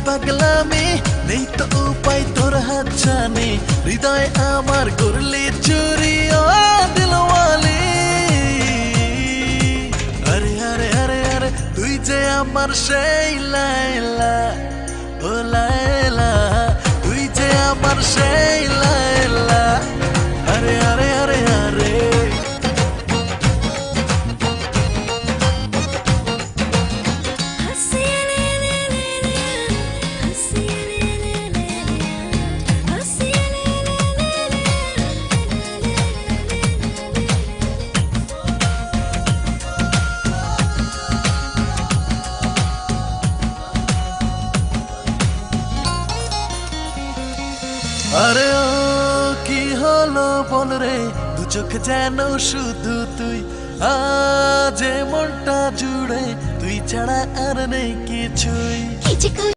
পাগলামি নেই তো উপায় তোর হাত জানি হৃদয় আমার করলি চুরি ও দিলওয়ালি আরে আরে আরে আরে তুই যে আমার সেই লাইলা ও লাইলা তুই যে আমার সেই লাইলা আরে আরে আরে আরে আরে ও কি হলো বল রে দু চোখ যেন শুধু তুই আজ মনটা জুড়ে তুই ছাড়া আর নেই কিছুই